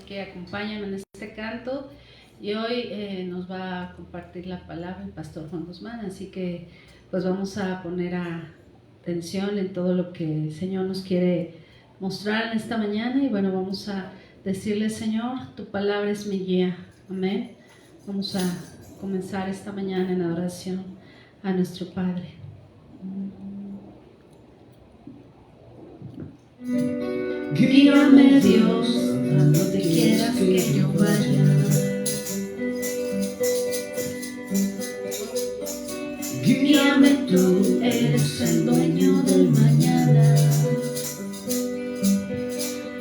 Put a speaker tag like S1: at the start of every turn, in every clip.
S1: que acompáñame en este canto. Y hoy nos va a compartir la palabra el pastor Juan Guzmán, así que pues vamos a poner atención en todo lo que el Señor nos quiere mostrar en esta mañana. Y bueno, vamos a decirle: Señor, tu palabra es mi guía. Amén. Vamos a comenzar esta mañana en adoración a nuestro Padre. Guíame, Dios, a donde quieras que yo vaya. Guíame, tú eres el dueño del mañana.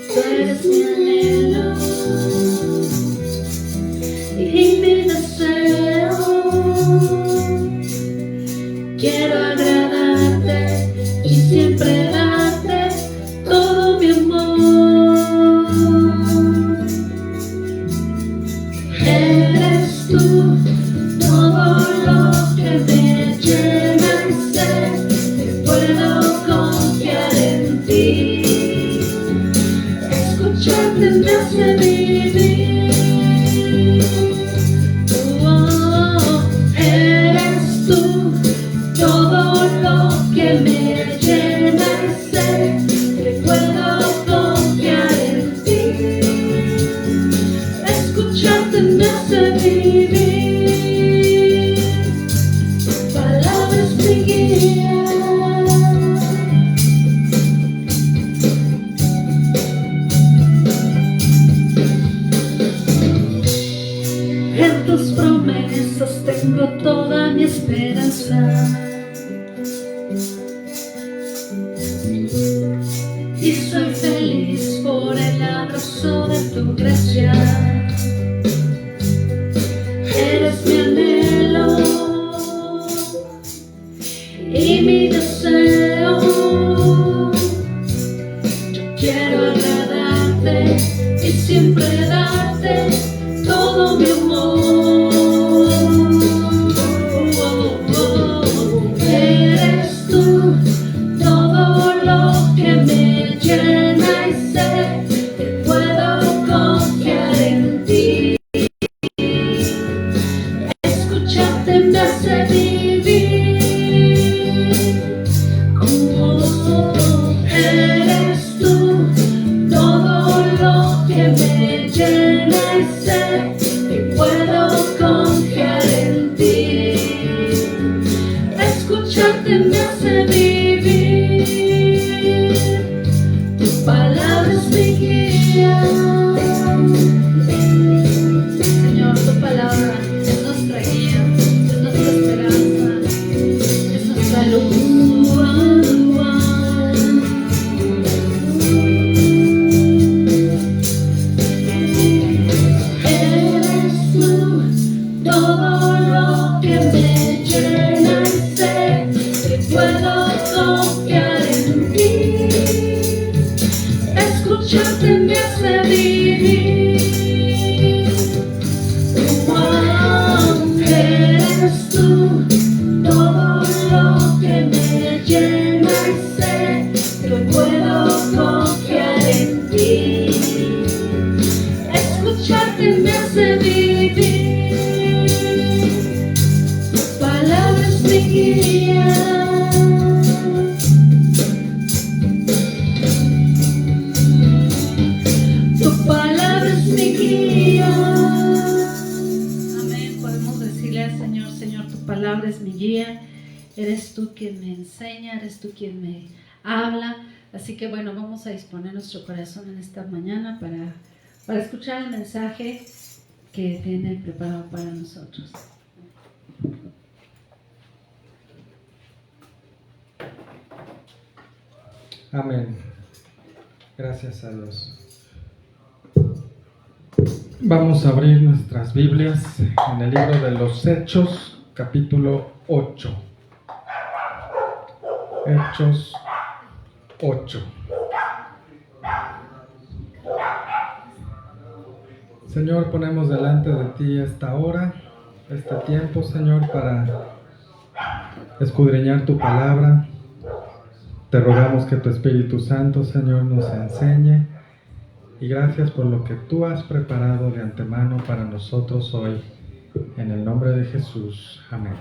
S1: Tú eres mi anhelo y mi deseo. Quiero agradarte y siempre darte todo mi amor. Eres tú todo lo que me llena y sé que puedo confiar en ti. Escucharte me hace vivir. Eres tú todo lo que me llena y sé que puedo confiar en ti. Escucharte me hace vivir. Tu palabra es mi guía. En tus promesas tengo toda mi esperanza. Y soy feliz por el abrazo de tu gracia. Eres mi anhelo y mi deseo. Yo quiero agradarte y siempre darte todo mi amor. Eres tú todo lo que me llena y sé que puedo confiar en ti. Escucharte me hace vivir. Eres tú todo lo que me llena y sé que puedo confiar en ti. Escucharte me hace vivir. Tu palabra es mi guía. Señor, tu palabra es nuestra guía, es nuestra esperanza, es nuestra luz. Eres tú todo lo que me llena y sé que puedo confiar en ti. Escucharte me hace vivir. Eres tú todo lo que me llena y sé que puedo confiar en ti. Escucharte me hace vivir. Tu palabra es mi guía. Tu palabra es mi guía. Amén. Podemos decirle al Señor: Señor, tu palabra es mi guía. Eres tú quien me enseña, eres tú quien me habla. Así que bueno, vamos a disponer nuestro corazón en esta mañana para escuchar el mensaje que tiene preparado para nosotros.
S2: Amén. Gracias a Dios. Vamos a abrir nuestras Biblias en el libro de los Hechos, capítulo 8. Hechos 8. Señor, ponemos delante de ti esta hora, este tiempo, Señor, para escudriñar tu palabra. Te rogamos que tu Espíritu Santo, Señor, nos enseñe y gracias por lo que tú has preparado de antemano para nosotros hoy. En el nombre de Jesús. Amén.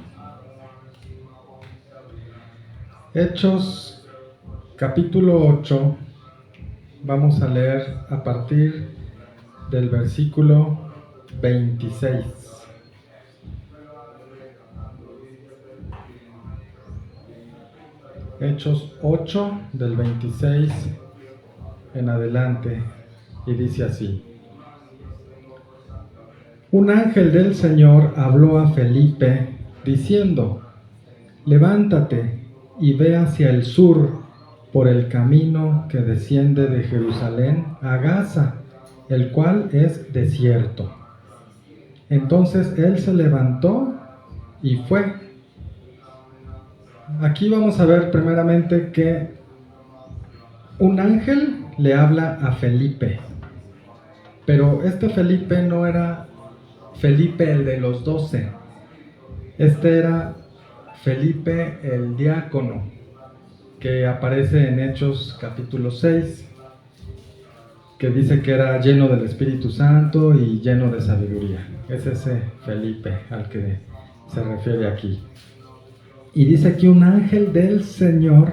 S2: Hechos capítulo 8, vamos a leer a partir del versículo 26. Hechos 8 del 26 en adelante, y dice así: Un ángel del Señor habló a Felipe diciendo: Levántate y ve hacia el sur por el camino que desciende de Jerusalén a Gaza, el cual es desierto. Entonces él se levantó y fue. Aquí vamos a ver primeramente que un ángel le habla a Felipe, pero este Felipe no era Felipe el de los 12, este era Felipe el diácono, que aparece en Hechos capítulo 6, que dice que era lleno del Espíritu Santo y lleno de sabiduría. Es ese Felipe al que se refiere aquí. Y dice que un ángel del Señor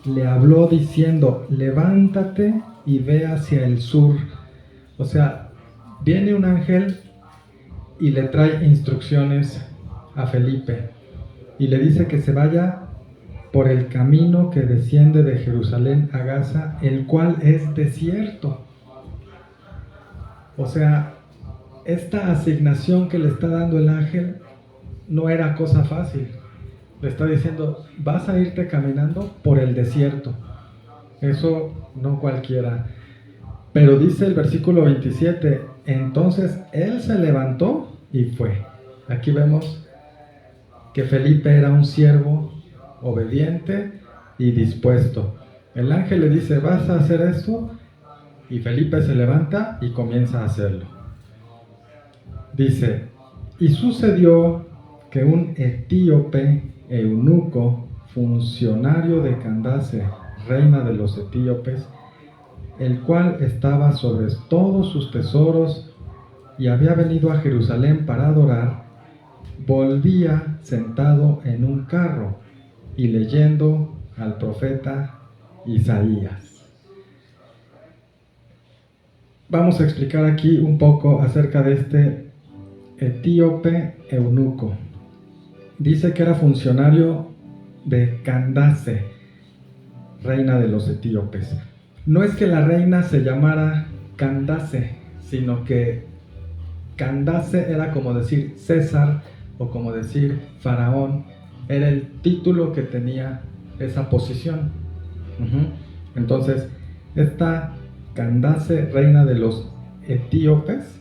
S2: le habló diciendo: levántate y ve hacia el sur. O sea, viene un ángel y le trae instrucciones a Felipe y le dice que se vaya por el camino que desciende de Jerusalén a Gaza, el cual es desierto. O sea, esta asignación que le está dando el ángel no era cosa fácil. Le está diciendo: vas a irte caminando por el desierto. Eso no cualquiera. Pero dice el versículo 27, entonces él se levantó y fue. Aquí vemos que Felipe era un siervo obediente y dispuesto. El ángel le dice: vas a hacer esto, y Felipe se levanta y comienza a hacerlo. Dice: y sucedió que un etíope eunuco, funcionario de Candace, reina de los etíopes, el cual estaba sobre todos sus tesoros y había venido a Jerusalén para adorar, volvía sentado en un carro y leyendo al profeta Isaías. Vamos a explicar aquí un poco acerca de este etíope eunuco. Dice que era funcionario de Candace, reina de los etíopes. No es que la reina se llamara Candace, sino que Candace era como decir César o como decir Faraón. Era el título que tenía esa posición. Entonces, esta Candace, reina de los etíopes,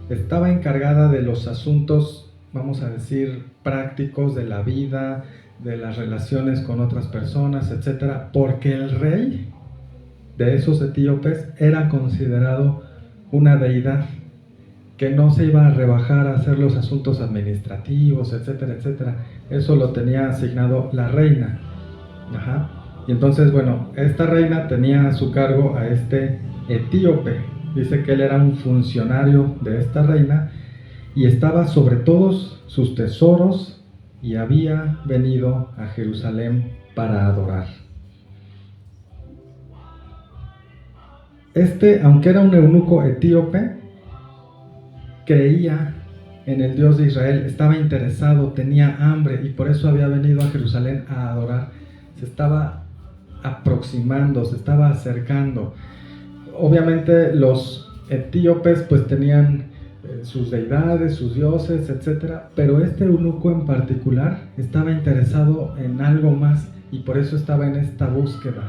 S2: estaba encargada de los asuntos, vamos a decir, prácticos de la vida, de las relaciones con otras personas, etc. Porque el rey de esos etíopes era considerado una deidad que no se iba a rebajar a hacer los asuntos administrativos, etcétera, etcétera. Eso lo tenía asignado la reina. Y entonces, bueno, esta reina tenía a su cargo a este etíope. Dice que él era un funcionario de esta reina y estaba sobre todos sus tesoros y había venido a Jerusalén para adorar. Aunque era un eunuco etíope, creía en el Dios de Israel, estaba interesado, tenía hambre y por eso había venido a Jerusalén a adorar. Se estaba aproximando, se estaba acercando. Obviamente los etíopes pues tenían sus deidades, sus dioses, etc. Pero este eunuco en particular estaba interesado en algo más y por eso estaba en esta búsqueda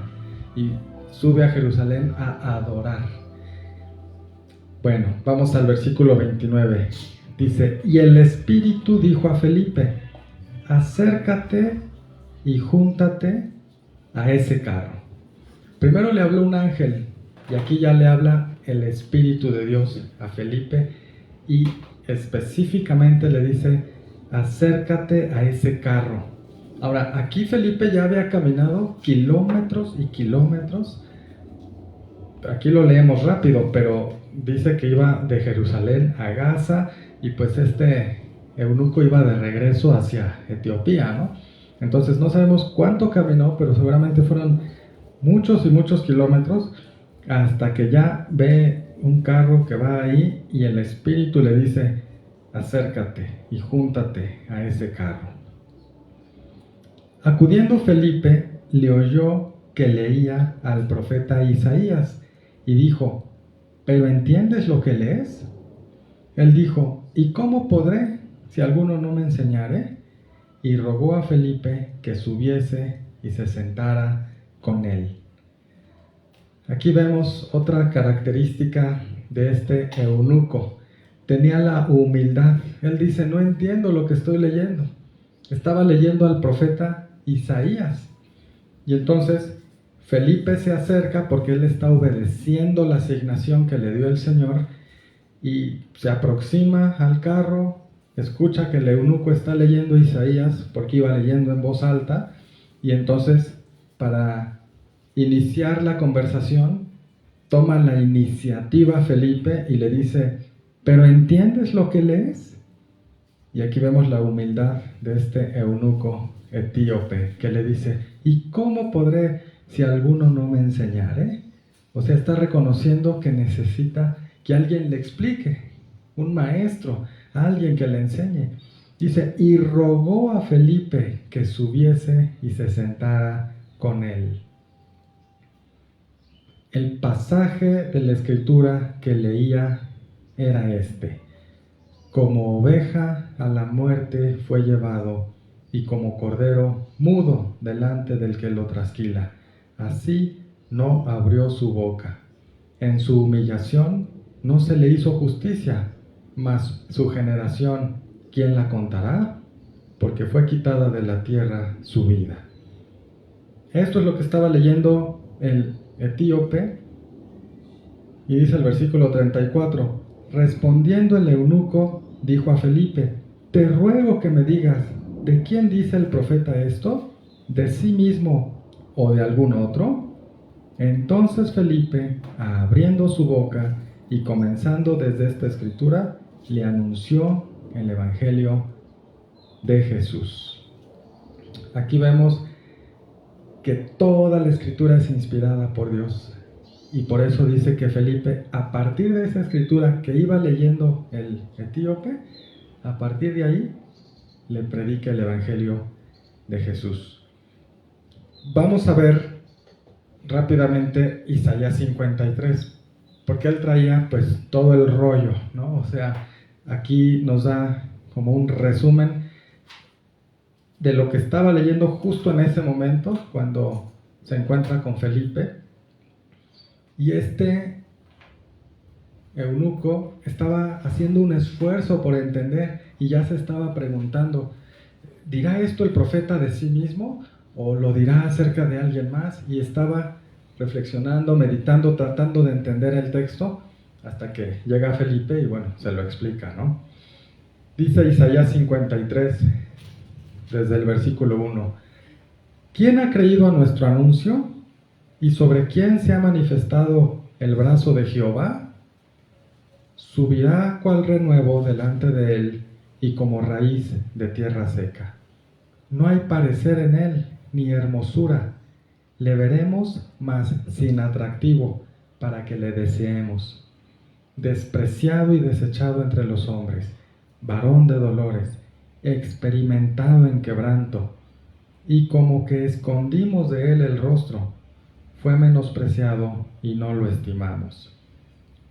S2: y sube a Jerusalén a adorar. Bueno, vamos al versículo 29. Dice: y el Espíritu dijo a Felipe: acércate y júntate a ese carro. Primero le habló un ángel y aquí ya le habla el Espíritu de Dios a Felipe y específicamente le dice: acércate a ese carro. Ahora, aquí Felipe ya había caminado kilómetros y kilómetros. Aquí lo leemos rápido, pero dice que iba de Jerusalén a Gaza y pues este eunuco iba de regreso hacia Etiopía, ¿no? Entonces no sabemos cuánto caminó, pero seguramente fueron muchos y muchos kilómetros hasta que ya ve un carro que va ahí y el Espíritu le dice: acércate y júntate a ese carro. Acudiendo Felipe, le oyó que leía al profeta Isaías y dijo: ¿pero entiendes lo que lees? Él dijo: ¿y cómo podré si alguno no me enseñare? Y rogó a Felipe que subiese y se sentara con él. Aquí vemos otra característica de este eunuco. Tenía la humildad. Él dice: no entiendo lo que estoy leyendo. Estaba leyendo al profeta Isaías. Y entonces Felipe se acerca porque él está obedeciendo la asignación que le dio el Señor y se aproxima al carro, escucha que el eunuco está leyendo Isaías porque iba leyendo en voz alta, y entonces para iniciar la conversación toma la iniciativa Felipe y le dice: ¿pero entiendes lo que lees? Y aquí vemos la humildad de este eunuco etíope que le dice: ¿y cómo podré si alguno no me enseñare? O sea, está reconociendo que necesita que alguien le explique, un maestro, alguien que le enseñe. Dice: y rogó a Felipe que subiese y se sentara con él. El pasaje de la Escritura que leía era este: como oveja a la muerte fue llevado, y como cordero mudo delante del que lo trasquila, así no abrió su boca. En su humillación no se le hizo justicia, mas su generación, ¿quién la contará? Porque fue quitada de la tierra su vida. Esto es lo que estaba leyendo el etíope, y dice el versículo 34: respondiendo el eunuco, dijo a Felipe: te ruego que me digas, ¿de quién dice el profeta esto? ¿De sí mismo o de algún otro? Entonces Felipe, abriendo su boca y comenzando desde esta escritura, le anunció el Evangelio de Jesús. Aquí vemos que toda la escritura es inspirada por Dios. Y por eso dice que Felipe, a partir de esa escritura que iba leyendo el etíope, a partir de ahí le predica el Evangelio de Jesús. Vamos a ver rápidamente Isaías 53, porque él traía pues todo el rollo, ¿no? O sea, aquí nos da como un resumen de lo que estaba leyendo justo en ese momento cuando se encuentra con Felipe. Y este eunuco estaba haciendo un esfuerzo por entender y ya se estaba preguntando: ¿dirá esto el profeta de sí mismo o lo dirá acerca de alguien más? Y estaba reflexionando, meditando, tratando de entender el texto hasta que llega Felipe y bueno, se lo explica, ¿no? Dice Isaías 53, desde el versículo 1: ¿quién ha creído a nuestro anuncio? ¿Y sobre quién se ha manifestado el brazo de Jehová? Subirá cual renuevo delante de él y como raíz de tierra seca. No hay parecer en él, ni hermosura. Le veremos, mas sin atractivo, para que le deseemos. Despreciado y desechado entre los hombres, varón de dolores, experimentado en quebranto, y como que escondimos de él el rostro, fue menospreciado y no lo estimamos.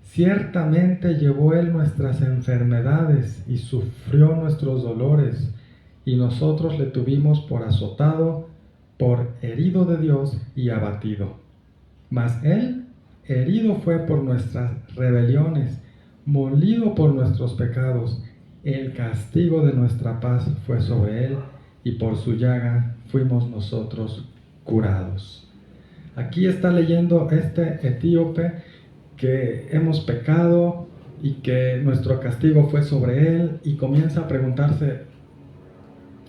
S2: Ciertamente llevó él nuestras enfermedades y sufrió nuestros dolores, y nosotros le tuvimos por azotado, por herido de Dios y abatido. Mas él herido fue por nuestras rebeliones, molido por nuestros pecados. El castigo de nuestra paz fue sobre él, y por su llaga fuimos nosotros curados. Aquí está leyendo este etíope que hemos pecado y que nuestro castigo fue sobre él, y comienza a preguntarse: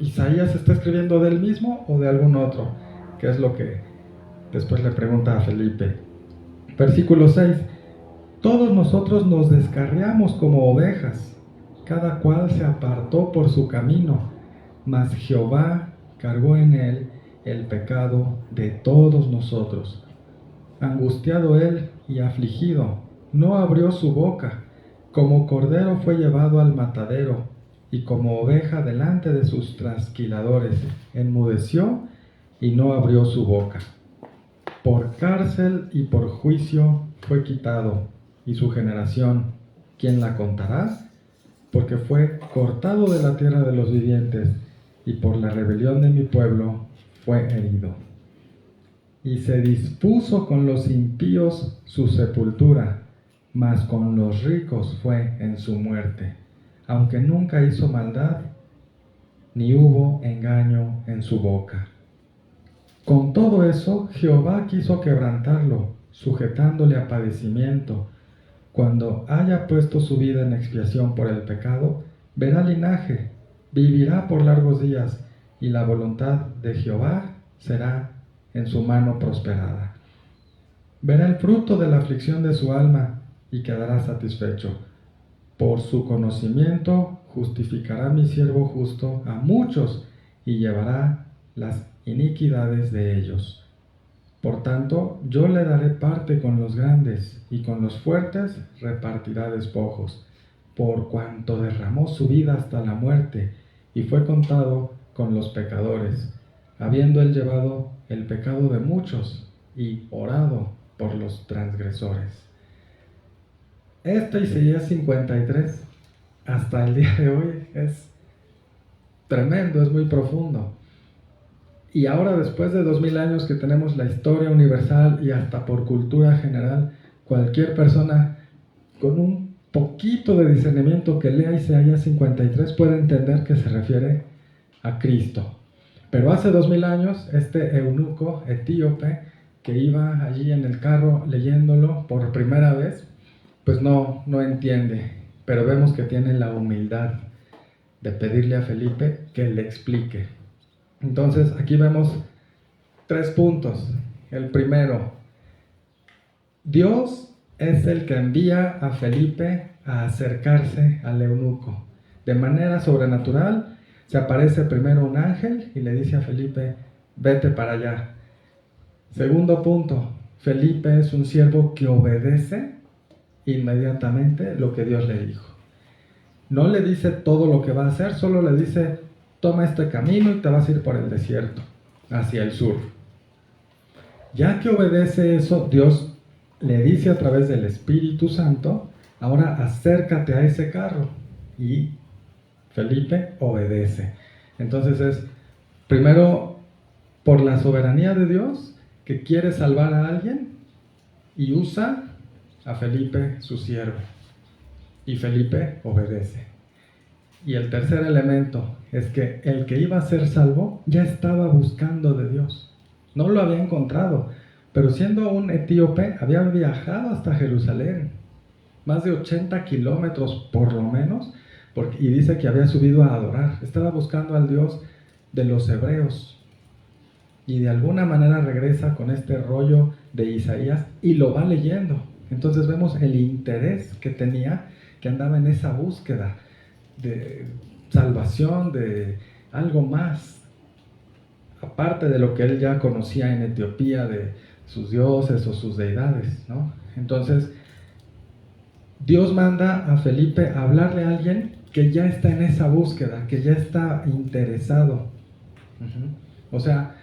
S2: ¿Isaías está escribiendo de él mismo o de algún otro? Que es lo que después le pregunta a Felipe. Versículo 6. Todos nosotros nos descarriamos como ovejas, cada cual se apartó por su camino, mas Jehová cargó en él el pecado de todos nosotros. Angustiado él y afligido, no abrió su boca, como cordero fue llevado al matadero, y como oveja delante de sus trasquiladores, enmudeció y no abrió su boca. Por cárcel y por juicio fue quitado, y su generación, ¿quién la contará? Porque fue cortado de la tierra de los vivientes, y por la rebelión de mi pueblo fue herido. Y se dispuso con los impíos su sepultura, mas con los ricos fue en su muerte, aunque nunca hizo maldad, ni hubo engaño en su boca. Con todo eso, Jehová quiso quebrantarlo, sujetándole a padecimiento. Cuando haya puesto su vida en expiación por el pecado, verá linaje, vivirá por largos días, y la voluntad de Jehová será en su mano prosperada. Verá el fruto de la aflicción de su alma, y quedará satisfecho. Por su conocimiento justificará mi siervo justo a muchos, y llevará las iniquidades de ellos. Por tanto, yo le daré parte con los grandes, y con los fuertes repartirá despojos, por cuanto derramó su vida hasta la muerte, y fue contado con los pecadores, habiendo él llevado el pecado de muchos, y orado por los transgresores. Isaías 53, hasta el día de hoy, es tremendo, es muy profundo. Y ahora, después de 2000 años que tenemos la historia universal y hasta por cultura general, cualquier persona con un poquito de discernimiento que lea Isaías 53 puede entender que se refiere a Cristo. Pero hace 2000 años, este eunuco etíope que iba allí en el carro leyéndolo por primera vez, pues no entiende, pero vemos que tiene la humildad de pedirle a Felipe que le explique. Entonces, aquí vemos 3 puntos. El primero, Dios es el que envía a Felipe a acercarse al eunuco. De manera sobrenatural, se aparece primero un ángel y le dice a Felipe, vete para allá. Segundo punto, Felipe es un siervo que obedece inmediatamente lo que Dios le dijo. No le dice todo lo que va a hacer, solo le dice, toma este camino y te vas a ir por el desierto, hacia el sur. Ya que obedece eso, Dios le dice a través del Espíritu Santo, ahora acércate a ese carro. Y Felipe obedece. Entonces es, primero, por la soberanía de Dios, que quiere salvar a alguien, y usa a Felipe, su siervo. Y Felipe obedece. Y el tercer elemento es que el que iba a ser salvo ya estaba buscando de Dios. No lo había encontrado, pero siendo un etíope había viajado hasta Jerusalén, más de 80 kilómetros por lo menos, y dice que había subido a adorar. Estaba buscando al Dios de los hebreos. Y de alguna manera regresa con este rollo de Isaías y lo va leyendo. Entonces vemos el interés que tenía, que andaba en esa búsqueda de salvación, de algo más, aparte de lo que él ya conocía en Etiopía, de sus dioses o sus deidades, ¿no? Entonces, Dios manda a Felipe a hablarle a alguien que ya está en esa búsqueda, que ya está interesado. O sea,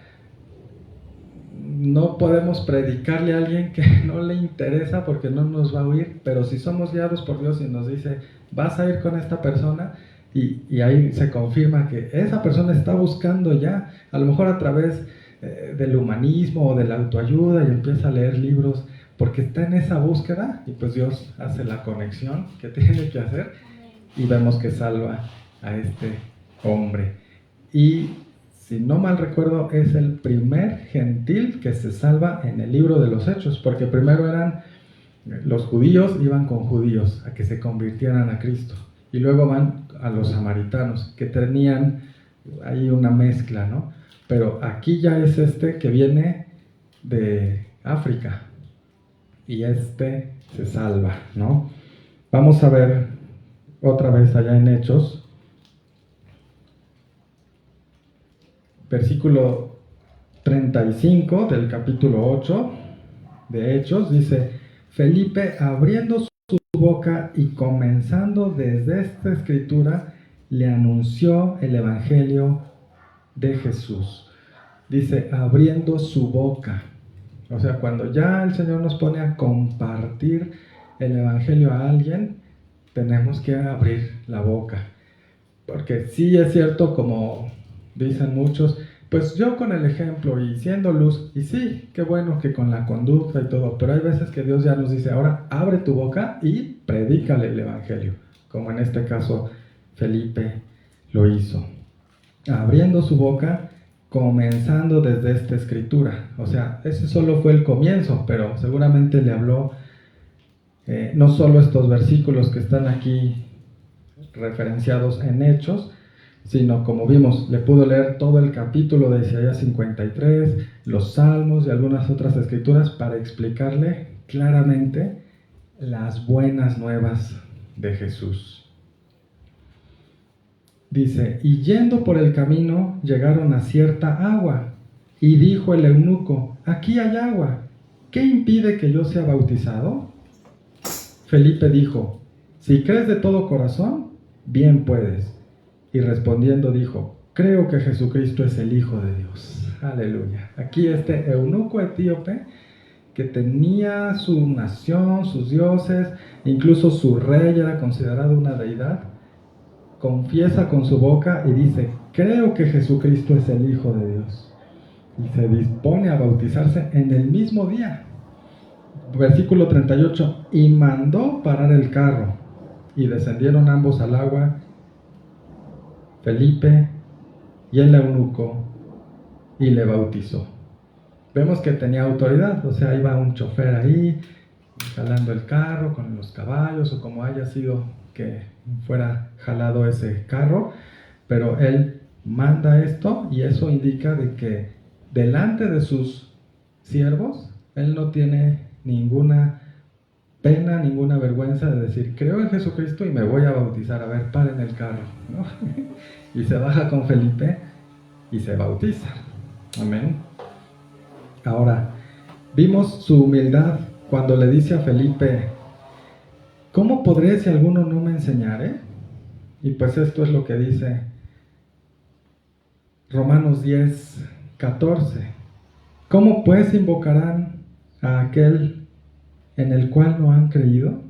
S2: no podemos predicarle a alguien que no le interesa porque no nos va a oír, pero si somos guiados por Dios y nos dice, vas a ir con esta persona, y ahí se confirma que esa persona está buscando ya, a lo mejor a través del humanismo o de la autoayuda, y empieza a leer libros porque está en esa búsqueda, y pues Dios hace la conexión que tiene que hacer, y vemos que salva a este hombre. Y si no mal recuerdo, es el primer gentil que se salva en el libro de los Hechos, porque primero eran los judíos, iban con judíos a que se convirtieran a Cristo, y luego van a los samaritanos, que tenían hay una mezcla, ¿no? Pero aquí ya es este que viene de África y este se salva, ¿no? Vamos a ver otra vez allá en Hechos, versículo 35 del capítulo 8 de Hechos, dice: Felipe, abriendo su boca y comenzando desde esta escritura, le anunció el evangelio de Jesús. Dice, abriendo su boca. O sea, cuando ya el Señor nos pone a compartir el evangelio a alguien, tenemos que abrir la boca. Porque sí es cierto, como dicen muchos, pues yo con el ejemplo y siendo luz, y sí, qué bueno que con la conducta y todo, pero hay veces que Dios ya nos dice, ahora abre tu boca y predícale el evangelio, como en este caso Felipe lo hizo, abriendo su boca, comenzando desde esta escritura. O sea, ese solo fue el comienzo, pero seguramente le habló no solo estos versículos que están aquí referenciados en Hechos, sino, como vimos, le pudo leer todo el capítulo de Isaías 53, los Salmos y algunas otras escrituras para explicarle claramente las buenas nuevas de Jesús. Dice, y yendo por el camino llegaron a cierta agua, y dijo el eunuco, aquí hay agua, ¿qué impide que yo sea bautizado? Felipe dijo, si crees de todo corazón, bien puedes. Y respondiendo dijo, creo que Jesucristo es el Hijo de Dios. Aleluya. Aquí este eunuco etíope, que tenía su nación, sus dioses, incluso su rey era considerado una deidad, confiesa con su boca y dice, creo que Jesucristo es el Hijo de Dios. Y se dispone a bautizarse en el mismo día. Versículo 38, y mandó parar el carro, y descendieron ambos al agua, Felipe y el eunuco, y le bautizó. Vemos que tenía autoridad, o sea, iba un chofer ahí, jalando el carro con los caballos, o como haya sido que fuera jalado ese carro, pero él manda esto, y eso indica de que delante de sus siervos, él no tiene ninguna pena, ninguna vergüenza de decir, creo en Jesucristo y me voy a bautizar, a ver, paren el carro, ¿no? Y se baja con Felipe y se bautiza. Amén. Ahora, vimos su humildad cuando le dice a Felipe, ¿cómo podré si alguno no me enseñare? Y pues esto es lo que dice Romanos 10, 14. ¿Cómo pues invocarán a aquel en el cual no han creído?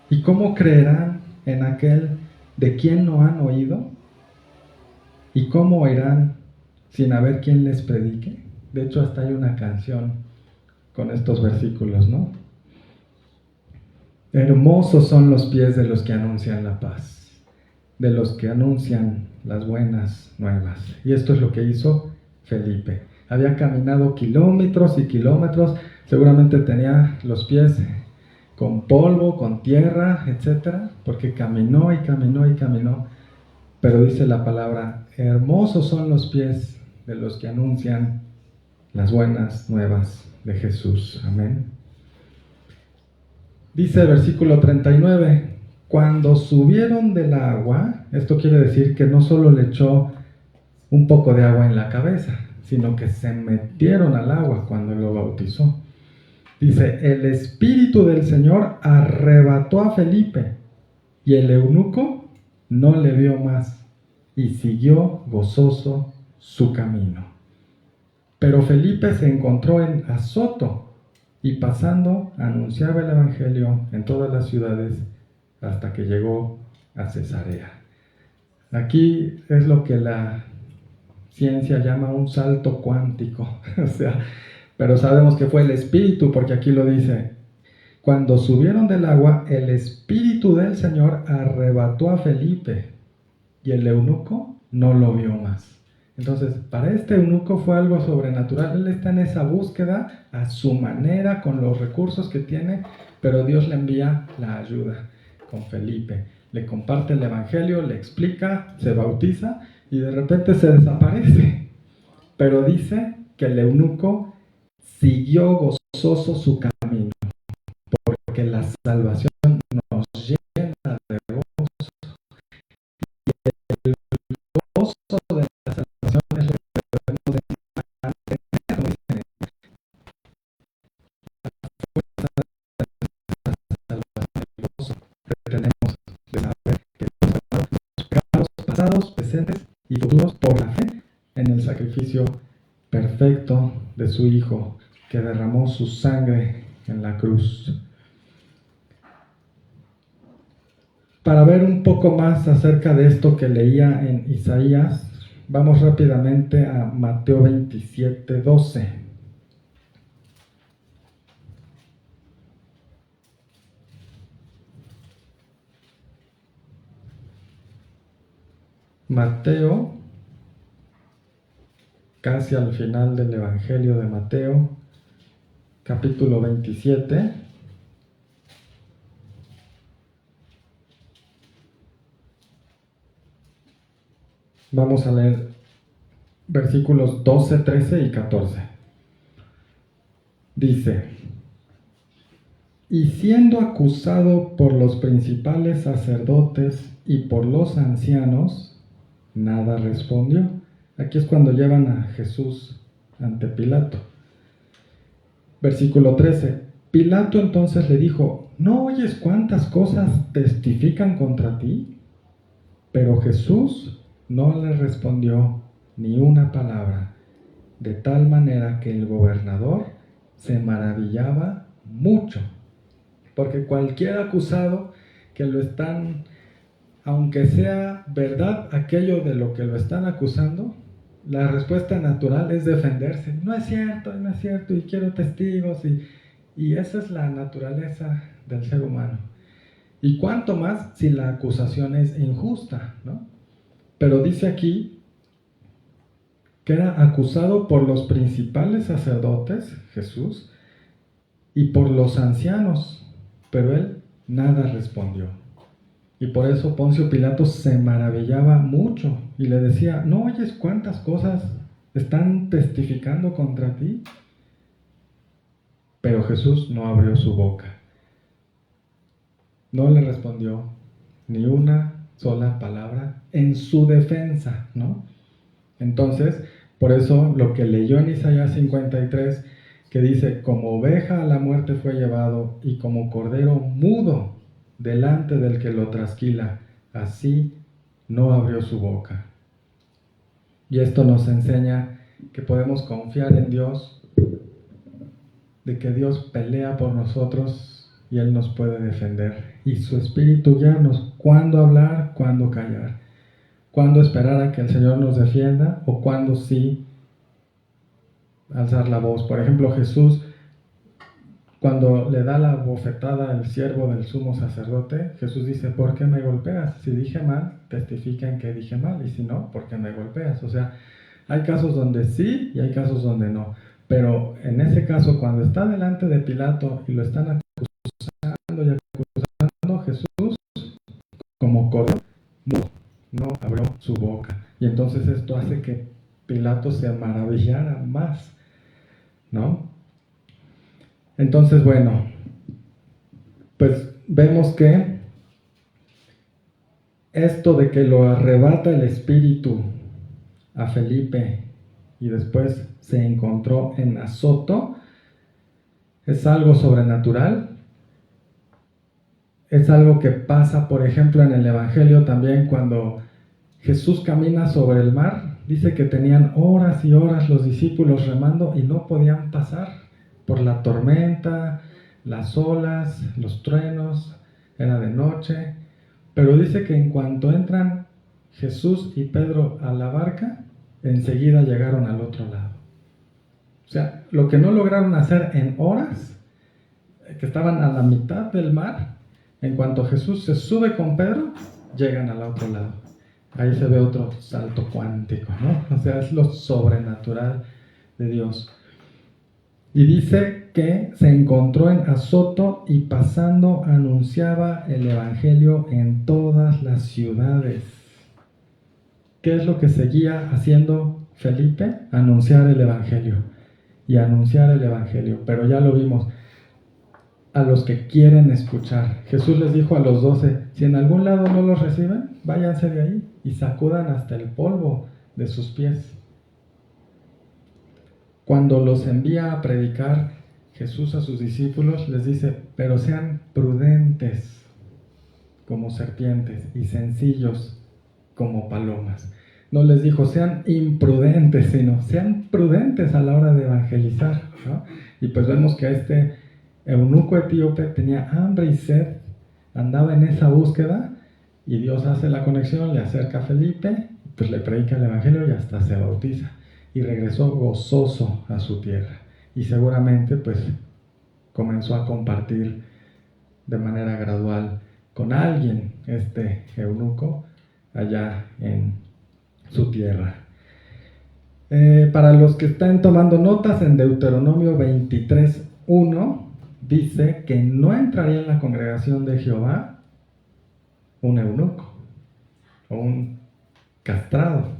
S2: ¿Y cómo creerán en aquel de quien no han oído? ¿Y cómo oirán sin haber quien les predique? De hecho, hasta hay una canción con estos versículos, ¿no? Hermosos son los pies de los que anuncian la paz, de los que anuncian las buenas nuevas. Y esto es lo que hizo Felipe. Había caminado kilómetros y kilómetros, seguramente tenía los pies con polvo, con tierra, etcétera, porque caminó y caminó y caminó. Pero dice la palabra, hermosos son los pies de los que anuncian las buenas nuevas de Jesús. Amén. Dice el versículo 39, cuando subieron del agua, esto quiere decir que no solo le echó un poco de agua en la cabeza, sino que se metieron al agua cuando lo bautizó. Dice, el Espíritu del Señor arrebató a Felipe, y el eunuco no le vio más, y siguió gozoso su camino. Pero Felipe se encontró en Azoto, y pasando anunciaba el evangelio en todas las ciudades hasta que llegó a Cesarea. Aquí es lo que la ciencia llama un salto cuántico, o sea, pero sabemos que fue el Espíritu, porque aquí lo dice, cuando subieron del agua, el Espíritu del Señor arrebató a Felipe, y el eunuco no lo vio más. Entonces, para este eunuco fue algo sobrenatural. Él está en esa búsqueda a su manera, con los recursos que tiene, pero Dios le envía la ayuda con Felipe. Le comparte el evangelio, le explica, se bautiza, y de repente se desaparece. Pero dice que el eunuco siguió gozoso su camino, porque la salvación nos llena de gozo. El gozo de la salvación es lo que debemos de mantener, el gozo que tenemos de saber que Dios ha pagado los pecados pasados, presentes y futuros por la fe en el sacrificio perfecto de su Hijo, que derramó su sangre en la cruz. Para ver un poco más acerca de esto que leía en Isaías, vamos rápidamente a Mateo 27:12. Mateo, casi al final del Evangelio de Mateo, capítulo 27. Vamos a leer versículos 12, 13 y 14. Dice: y siendo acusado por los principales sacerdotes y por los ancianos, nada respondió. Aquí es cuando llevan a Jesús ante Pilato. Versículo 13. Pilato entonces le dijo: ¿no oyes cuántas cosas testifican contra ti? Pero Jesús no le respondió ni una palabra, de tal manera que el gobernador se maravillaba mucho, porque cualquier acusado que lo están, aunque sea verdad aquello de lo que lo están acusando, la respuesta natural es defenderse. No es cierto, y quiero testigos, y esa es la naturaleza del ser humano. Y cuánto más si la acusación es injusta, ¿no? Pero dice aquí que era acusado por los principales sacerdotes, Jesús, y por los ancianos, pero él nada respondió. Y por eso Poncio Pilato se maravillaba mucho y le decía: ¿no oyes cuántas cosas están testificando contra ti? Pero Jesús no abrió su boca. No le respondió ni una sola palabra en su defensa, ¿no? Entonces, por eso lo que leyó en Isaías 53, que dice: como oveja a la muerte fue llevado, y como cordero mudo delante del que lo trasquila, así no abrió su boca. Y esto nos enseña que podemos confiar en Dios, de que Dios pelea por nosotros y Él nos puede defender. Y su Espíritu guiarnos cuándo hablar, cuándo callar, cuándo esperar a que el Señor nos defienda o cuándo sí alzar la voz. Por ejemplo, Jesús, cuando le da la bofetada al siervo del sumo sacerdote, Jesús dice: ¿por qué me golpeas? Si dije mal, testifiquen que dije mal, y si no, ¿por qué me golpeas? O sea, hay casos donde sí y hay casos donde no. Pero en ese caso, cuando está delante de Pilato y lo están acusando, Jesús, como cordero, no abrió su boca. Y entonces esto hace que Pilato se maravillara más, ¿no? Entonces, bueno, pues vemos que esto de que lo arrebata el Espíritu a Felipe y después se encontró en Azoto, es algo sobrenatural. Es algo que pasa, por ejemplo, en el Evangelio también, cuando Jesús camina sobre el mar. Dice que tenían horas y horas los discípulos remando y no podían pasar por la tormenta, las olas, los truenos, era de noche. Pero dice que en cuanto entran Jesús y Pedro a la barca, enseguida llegaron al otro lado. O sea, lo que no lograron hacer en horas, que estaban a la mitad del mar, en cuanto Jesús se sube con Pedro, llegan al otro lado. Ahí se ve otro salto cuántico, ¿no? O sea, es lo sobrenatural de Dios. Y dice que se encontró en Azoto y pasando anunciaba el Evangelio en todas las ciudades. ¿Qué es lo que seguía haciendo Felipe? Anunciar el Evangelio. Y anunciar el Evangelio. Pero ya lo vimos. A los que quieren escuchar. Jesús les dijo a los 12, si en algún lado no los reciben, váyanse de ahí y sacudan hasta el polvo de sus pies. Cuando los envía a predicar Jesús a sus discípulos, les dice, pero sean prudentes como serpientes y sencillos como palomas. No les dijo, sean imprudentes, sino sean prudentes a la hora de evangelizar, ¿no? Y pues vemos que este eunuco etíope tenía hambre y sed, andaba en esa búsqueda, y Dios hace la conexión, le acerca a Felipe, pues le predica el evangelio y hasta se bautiza. Y regresó gozoso a su tierra. Y seguramente pues comenzó a compartir de manera gradual con alguien, este eunuco, allá en su tierra. Para los que están tomando notas, en Deuteronomio 23:1 dice que no entraría en la congregación de Jehová un eunuco o un castrado.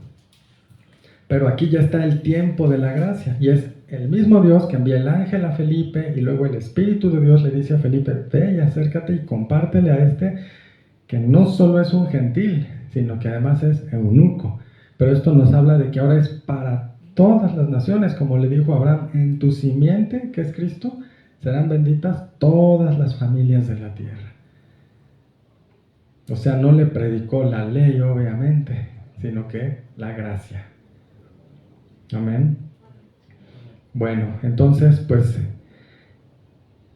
S2: Pero aquí ya está el tiempo de la gracia, y es el mismo Dios que envía el ángel a Felipe, y luego el Espíritu de Dios le dice a Felipe, ve y acércate y compártele a este, que no solo es un gentil, sino que además es eunuco. Pero esto nos habla de que ahora es para todas las naciones, como le dijo Abraham, en tu simiente, que es Cristo, serán benditas todas las familias de la tierra. O sea, no le predicó la ley, obviamente, sino que la gracia. Amén. Bueno, entonces, pues,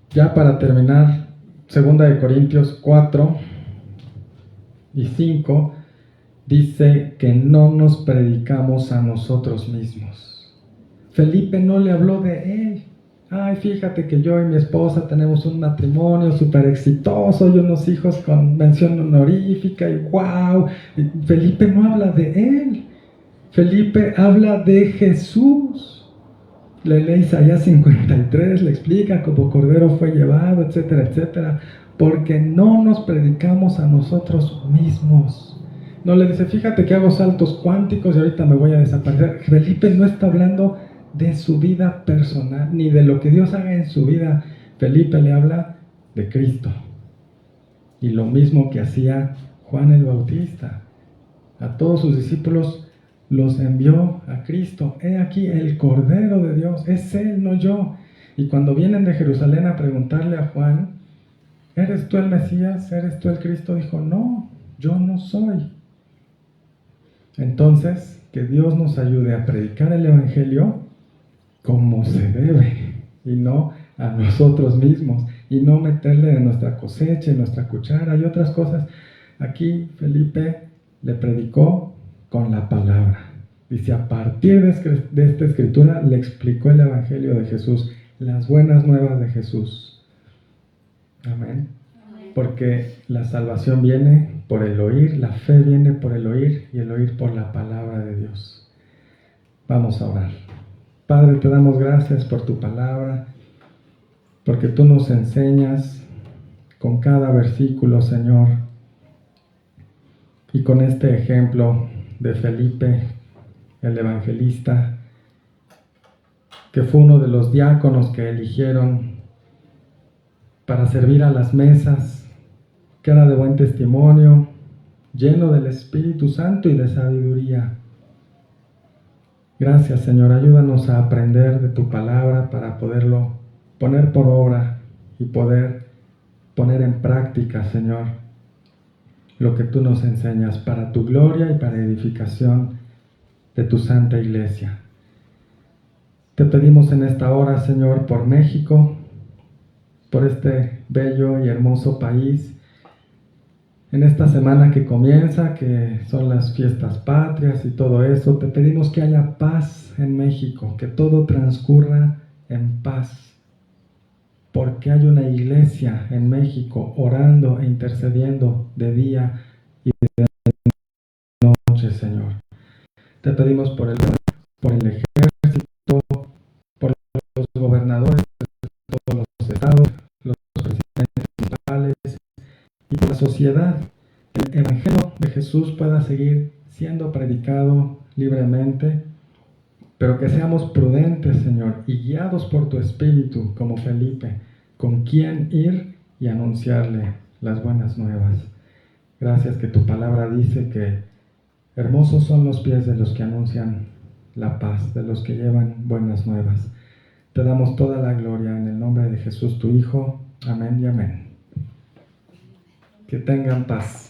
S2: ya para terminar, 2 Corintios 4 y 5 dice que no nos predicamos a nosotros mismos. Felipe no le habló de él. Ay, fíjate que yo y mi esposa tenemos un matrimonio súper exitoso y unos hijos con mención honorífica y wow. Felipe no habla de él. Felipe habla de Jesús. Le lee Isaías 53, le explica cómo Cordero fue llevado, etcétera, etcétera. Porque no nos predicamos a nosotros mismos. No le dice, fíjate que hago saltos cuánticos y ahorita me voy a desaparecer. Felipe no está hablando de su vida personal, ni de lo que Dios haga en su vida. Felipe le habla de Cristo. Y lo mismo que hacía Juan el Bautista. A todos sus discípulos los envió a Cristo. He aquí el Cordero de Dios, es Él, no yo. Y cuando vienen de Jerusalén a preguntarle a Juan, ¿eres tú el Mesías? ¿Eres tú el Cristo? Dijo, no, yo no soy. Entonces, que Dios nos ayude a predicar el Evangelio como se debe, y no a nosotros mismos, y no meterle de nuestra cosecha y nuestra cuchara y otras cosas. Aquí Felipe le predicó con la palabra. Dice, a partir de esta escritura le explicó el Evangelio de Jesús, las buenas nuevas de Jesús. Amén. Porque la salvación viene por el oír, la fe viene por el oír y el oír por la palabra de Dios. Vamos a orar. Padre, te damos gracias por tu palabra, porque tú nos enseñas con cada versículo, Señor, y con este ejemplo de Felipe, el evangelista, que fue uno de los diáconos que eligieron para servir a las mesas, que era de buen testimonio, lleno del Espíritu Santo y de sabiduría. Gracias, Señor, ayúdanos a aprender de tu palabra para poderlo poner por obra y poder poner en práctica, Señor, lo que tú nos enseñas para tu gloria y para edificación de tu santa iglesia. Te pedimos en esta hora, Señor, por México, por este bello y hermoso país, en esta semana que comienza, que son las fiestas patrias y todo eso, te pedimos que haya paz en México, que todo transcurra en paz, porque hay una iglesia en México orando e intercediendo de día y de noche, Señor. Te pedimos por el ejército, por los gobernadores de todos los estados, los presidentes municipales y por la sociedad, que el Evangelio de Jesús pueda seguir siendo predicado libremente, pero que seamos prudentes, Señor, y guiados por tu Espíritu, como Felipe, con quien ir y anunciarle las buenas nuevas. Gracias que tu palabra dice que hermosos son los pies de los que anuncian la paz, de los que llevan buenas nuevas. Te damos toda la gloria en el nombre de Jesús, tu Hijo. Amén y amén. Que tengan paz.